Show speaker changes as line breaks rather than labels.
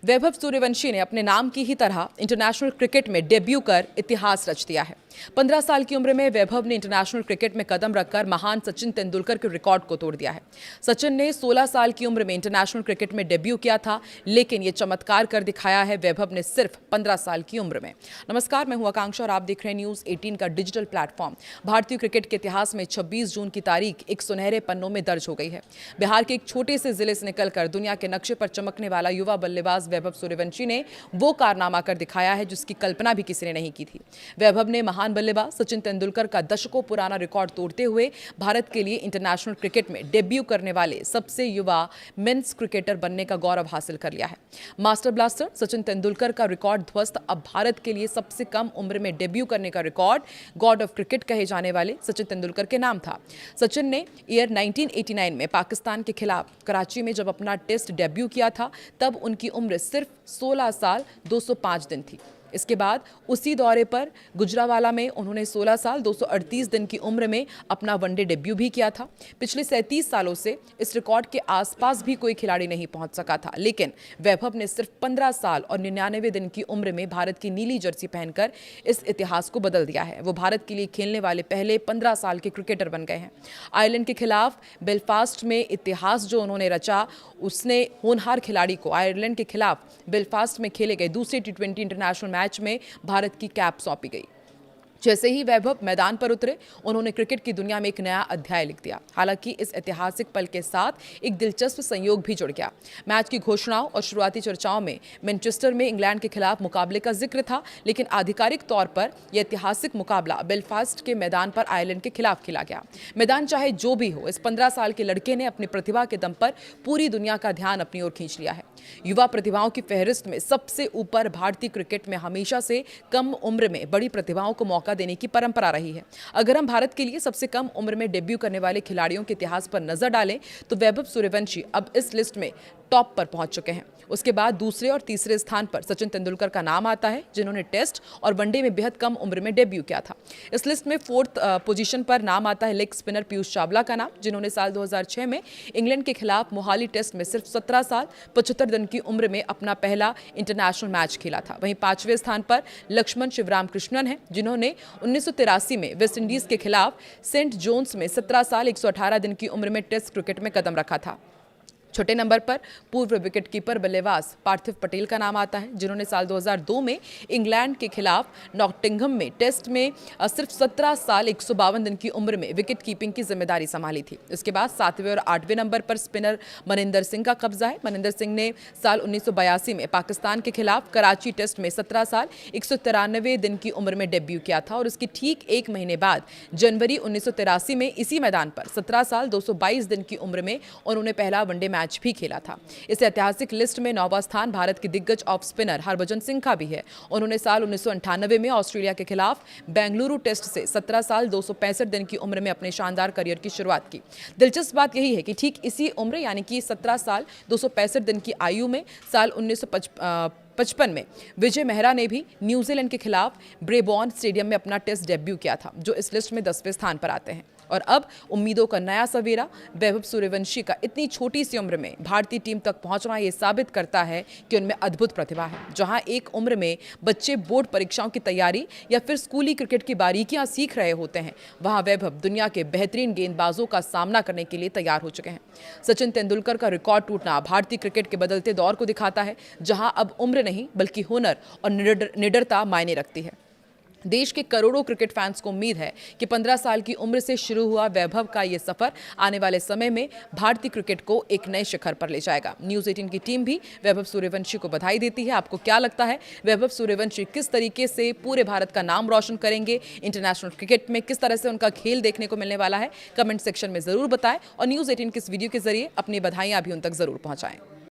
वैभव सूर्यवंशी ने अपने नाम की ही तरह इंटरनेशनल क्रिकेट में डेब्यू कर इतिहास रच दिया है। 15 साल की उम्र में वैभव ने इंटरनेशनल क्रिकेट में कदम रखकर महान सचिन तेंदुलकर के रिकॉर्ड को तोड़ दिया है। सचिन ने 16 साल की उम्र में इंटरनेशनल क्रिकेट में डेब्यू किया था, लेकिन ये चमत्कार कर दिखाया है वैभव ने सिर्फ 15 साल की उम्र में। नमस्कार, मैं हूं आकांक्षा और आप देख रहे हैं न्यूज 18 का डिजिटल प्लेटफॉर्म। भारतीय क्रिकेट के इतिहास में 26 जून की तारीख एक सुनहरे पन्नों में दर्ज हो गई है। बिहार के एक छोटे से जिले से निकलकर दुनिया के नक्शे पर चमकने वाला युवा बल्लेबाज वैभव सूर्यवंशी ने वो कारनामा कर दिखाया है जिसकी कल्पना भी किसी ने नहीं की थी। वैभव ने महान बल्लेबाज सचिन तेंदुलकर का दशकों पुराना रिकॉर्ड तोड़ते हुए भारत के लिए इंटरनेशनल क्रिकेट में डेब्यू करने वाले सबसे युवा मेंस क्रिकेटर बनने का गौरव हासिल कर लिया है। मास्टर ब्लास्टर सचिन तेंदुलकर का रिकॉर्ड ध्वस्त। अब भारत के लिए सबसे कम उम्र में डेब्यू करने का रिकॉर्ड गॉड ऑफ क्रिकेट कहे जाने वाले सचिन तेंदुलकर के नाम था। सचिन ने ईयर 1989 में पाकिस्तान के खिलाफ कराची में जब अपना टेस्ट डेब्यू किया था, तब उनकी उम्र सिर्फ 16 साल 205 दिन थी। इसके बाद उसी दौरे पर गुजरावाला में उन्होंने 16 साल 238 दिन की उम्र में अपना वनडे डेब्यू भी किया था। पिछले 37 सालों से इस रिकॉर्ड के आसपास भी कोई खिलाड़ी नहीं पहुंच सका था, लेकिन वैभव ने सिर्फ 15 साल और 99 दिन की उम्र में भारत की नीली जर्सी पहनकर इस इतिहास को बदल दिया है। वो भारत के लिए खेलने वाले पहले 15 साल के क्रिकेटर बन गए हैं। आयरलैंड के खिलाफ बेलफास्ट में इतिहास जो उन्होंने रचा, उसने होनहार खिलाड़ी को आयरलैंड के खिलाफ बेलफास्ट में खेले गए दूसरे T20 इंटरनेशनल मैच में भारत की कैप सौंपी गई। जैसे ही वैभव मैदान पर उतरे, उन्होंने क्रिकेट की दुनिया में एक नया अध्याय लिख दिया। हालांकि इस ऐतिहासिक पल के साथ एक दिलचस्प संयोग भी जुड़ गया। मैच की घोषणाओं और शुरुआती चर्चाओं में मैनचेस्टर में इंग्लैंड के खिलाफ मुकाबले का जिक्र था, लेकिन आधिकारिक तौर पर यह ऐतिहासिक मुकाबला बेलफास्ट के मैदान पर आयरलैंड के खिलाफ खेला गया। मैदान चाहे जो भी हो, इस 15 साल के लड़के ने अपनी प्रतिभा के दम पर पूरी दुनिया का ध्यान अपनी ओर खींच लिया है। युवा प्रतिभाओं की फहरिस्त में सबसे ऊपर भारतीय क्रिकेट में हमेशा से कम उम्र में बड़ी प्रतिभाओं को मौका देने की परंपरा रही है। अगर हम भारत के लिए सबसे कम उम्र में डेब्यू करने वाले खिलाड़ियों के इतिहास पर नजर डालें, तो वैभव सूर्यवंशी अब इस लिस्ट में टॉप पर पहुंच चुके हैं। उसके बाद दूसरे और तीसरे स्थान पर सचिन तेंदुलकर का नाम आता है, जिन्होंने टेस्ट और वनडे में बेहद कम उम्र में डेब्यू किया था। इस लिस्ट में 4th पोजीशन पर नाम आता है लेग स्पिनर पीयूष चावला का नाम, जिन्होंने साल 2006 में इंग्लैंड के खिलाफ मोहाली टेस्ट में सिर्फ 17 साल 75 दिन की उम्र में अपना पहला इंटरनेशनल मैच खेला था। वहीं 5वें स्थान पर लक्ष्मण शिवराम कृष्णन है, जिन्होंने 1983 में वेस्ट इंडीज के खिलाफ सेंट जोन्स में 17 साल 118 दिन की उम्र में टेस्ट क्रिकेट में कदम रखा था। छोटे नंबर पर पूर्व विकेटकीपर बल्लेबाज पार्थिव पटेल का नाम आता है, जिन्होंने साल 2002 में इंग्लैंड के खिलाफ नॉटिंघम में टेस्ट में सिर्फ 17 साल 152 दिन की उम्र में विकेट कीपिंग की जिम्मेदारी संभाली थी। इसके बाद 7वें और 8वें नंबर पर स्पिनर मनिंदर सिंह का कब्जा है। मनिंदर सिंह ने साल 1982 में पाकिस्तान के खिलाफ कराची टेस्ट में 17 साल 193 दिन की उम्र में डेब्यू किया था और उसकी ठीक एक महीने बाद जनवरी 1983 में इसी मैदान पर 17 साल 222 दिन की उम्र में उन्होंने पहला वनडे मैच भी खेला था। इस ऐतिहासिक लिस्ट में 9वां स्थान भारत के दिग्गज ऑफ स्पिनर हरभजन सिंह का भी है। उन्होंने साल 1998 में ऑस्ट्रेलिया के खिलाफ बेंगलुरु टेस्ट से 17 साल 265 दिन की उम्र में अपने शानदार करियर की शुरुआत की। दिलचस्प बात यही है कि ठीक इसी उम्र यानी कि 17 साल 265 दिन की आयु में साल 1955 में विजय मेहरा ने भी न्यूजीलैंड के खिलाफ ब्रेबॉर्न स्टेडियम में अपना टेस्ट डेब्यू किया था, जो इस लिस्ट में 10वें स्थान पर आते हैं। और अब उम्मीदों का नया सवेरा वैभव सूर्यवंशी का इतनी छोटी सी उम्र में भारतीय टीम तक पहुंचना ये साबित करता है कि उनमें अद्भुत प्रतिभा है। जहां एक उम्र में बच्चे बोर्ड परीक्षाओं की तैयारी या फिर स्कूली क्रिकेट की बारीकियां सीख रहे होते हैं, वहां वैभव दुनिया के बेहतरीन गेंदबाजों का सामना करने के लिए तैयार हो चुके हैं। सचिन तेंदुलकर का रिकॉर्ड टूटना भारतीय क्रिकेट के बदलते दौर को दिखाता है, जहां अब उम्र नहीं बल्कि हुनर और निडरता मायने रखती है। देश के करोड़ों क्रिकेट फैंस को उम्मीद है कि 15 साल की उम्र से शुरू हुआ वैभव का ये सफर आने वाले समय में भारतीय क्रिकेट को एक नए शिखर पर ले जाएगा। न्यूज 18 की टीम भी वैभव सूर्यवंशी को बधाई देती है। आपको क्या लगता है, वैभव सूर्यवंशी किस तरीके से पूरे भारत का नाम रोशन करेंगे? इंटरनेशनल क्रिकेट में किस तरह से उनका खेल देखने को मिलने वाला है? कमेंट सेक्शन में जरूर बताएं और न्यूज 18 की इस वीडियो के जरिए अपनी बधाइयां भी उन तक जरूर पहुंचाएं।